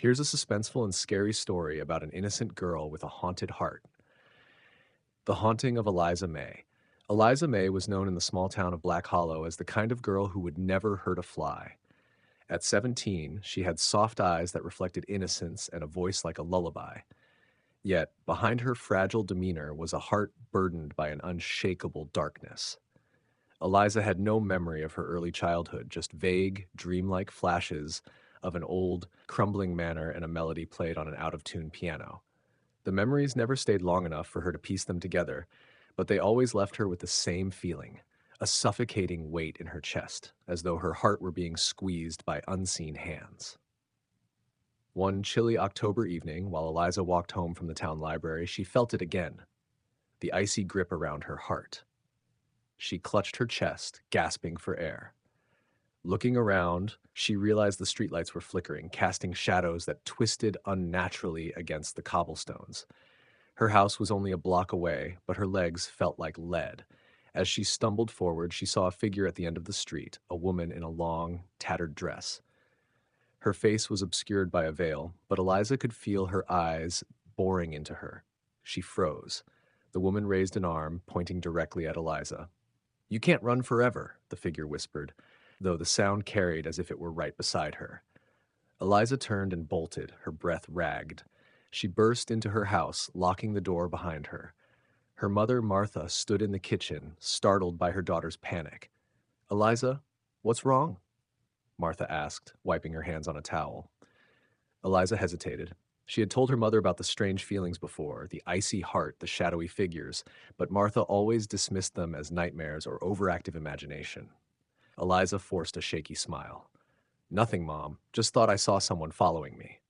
Here's a suspenseful and scary story about an innocent girl with a haunted heart. The Haunting of Eliza May. Eliza May was known in the small town of Black Hollow as the kind of girl who would never hurt a fly. At 17, she had soft eyes that reflected innocence and a voice like a lullaby. Yet, behind her fragile demeanor was a heart burdened by an unshakable darkness. Eliza had no memory of her early childhood, just vague, dreamlike flashes of an old, crumbling manor and a melody played on an out-of-tune piano. The memories never stayed long enough for her to piece them together, but they always left her with the same feeling, a suffocating weight in her chest, as though her heart were being squeezed by unseen hands. One chilly October evening, while Eliza walked home from the town library, she felt it again, the icy grip around her heart. She clutched her chest, gasping for air. Looking around, she realized the streetlights were flickering, casting shadows that twisted unnaturally against the cobblestones. Her house was only a block away, but her legs felt like lead. As she stumbled forward, she saw a figure at the end of the street, a woman in a long, tattered dress. Her face was obscured by a veil, but Eliza could feel her eyes boring into her. She froze. The woman raised an arm, pointing directly at Eliza. "You can't run forever," the figure whispered, though the sound carried as if it were right beside her. Eliza turned and bolted, her breath ragged. She burst into her house, locking the door behind her. Her mother, Martha, stood in the kitchen, startled by her daughter's panic. "Eliza, what's wrong?" Martha asked, wiping her hands on a towel. Eliza hesitated. She had told her mother about the strange feelings before, the icy heart, the shadowy figures, but Martha always dismissed them as nightmares or overactive imagination. Eliza forced a shaky smile. "Nothing, Mom. Just thought I saw someone following me."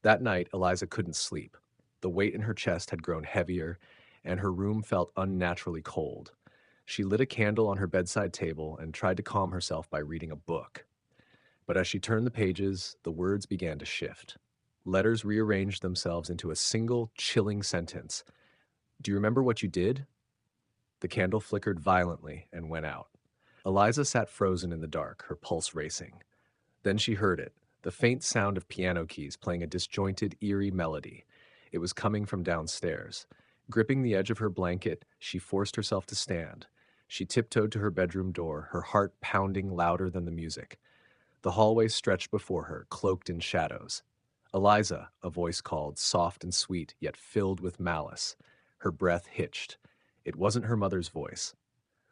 That night, Eliza couldn't sleep. The weight in her chest had grown heavier, and her room felt unnaturally cold. She lit a candle on her bedside table and tried to calm herself by reading a book. But as she turned the pages, the words began to shift. Letters rearranged themselves into a single, chilling sentence. "Do you remember what you did?" The candle flickered violently and went out. Eliza sat frozen in the dark, her pulse racing. Then she heard it, the faint sound of piano keys playing a disjointed, eerie melody. It was coming from downstairs. Gripping the edge of her blanket, she forced herself to stand. She tiptoed to her bedroom door, her heart pounding louder than the music. The hallway stretched before her, cloaked in shadows. "Eliza," a voice called, soft and sweet, yet filled with malice. Her breath hitched. It wasn't her mother's voice.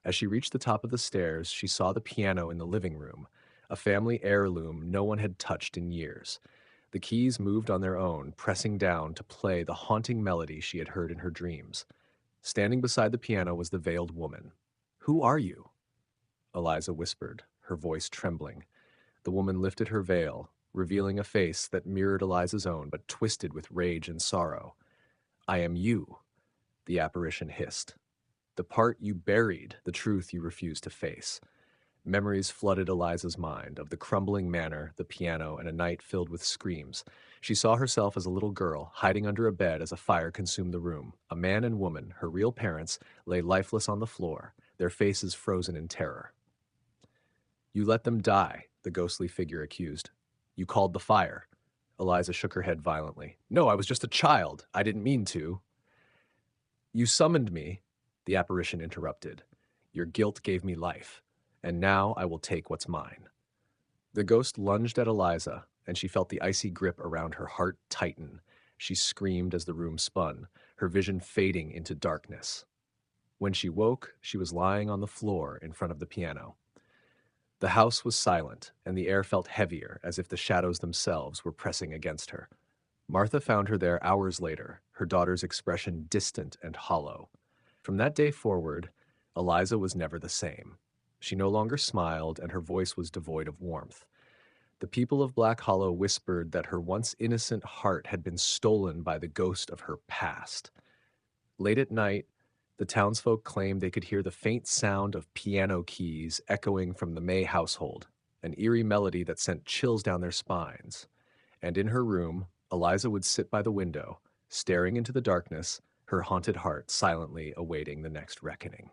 As she reached the top of the stairs, she saw the piano in the living room, a family heirloom no one had touched in years. The keys moved on their own, pressing down to play the haunting melody she had heard in her dreams. Standing beside the piano was the veiled woman. "Who are you?" Eliza whispered, her voice trembling. The woman lifted her veil, revealing a face that mirrored Eliza's own, but twisted with rage and sorrow. "I am you," the apparition hissed. "The part you buried, the truth you refused to face." Memories flooded Eliza's mind of the crumbling manor, the piano, and a night filled with screams. She saw herself as a little girl, hiding under a bed as a fire consumed the room. A man and woman, her real parents, lay lifeless on the floor, their faces frozen in terror. "You let them die," the ghostly figure accused. "You called the fire." Eliza shook her head violently. "No, I was just a child. I didn't mean to." "You summoned me," the apparition interrupted. "Your guilt gave me life, and now I will take what's mine." The ghost lunged at Eliza, and she felt the icy grip around her heart tighten. She screamed as the room spun, her vision fading into darkness. When she woke, she was lying on the floor in front of the piano. The house was silent, and the air felt heavier, as if the shadows themselves were pressing against her. Martha found her there hours later, her daughter's expression distant and hollow. From that day forward, Eliza was never the same. She no longer smiled, and her voice was devoid of warmth. The people of Black Hollow whispered that her once innocent heart had been stolen by the ghost of her past. Late at night, the townsfolk claimed they could hear the faint sound of piano keys echoing from the May household, an eerie melody that sent chills down their spines. And in her room, Eliza would sit by the window, staring into the darkness, her haunted heart silently awaiting the next reckoning.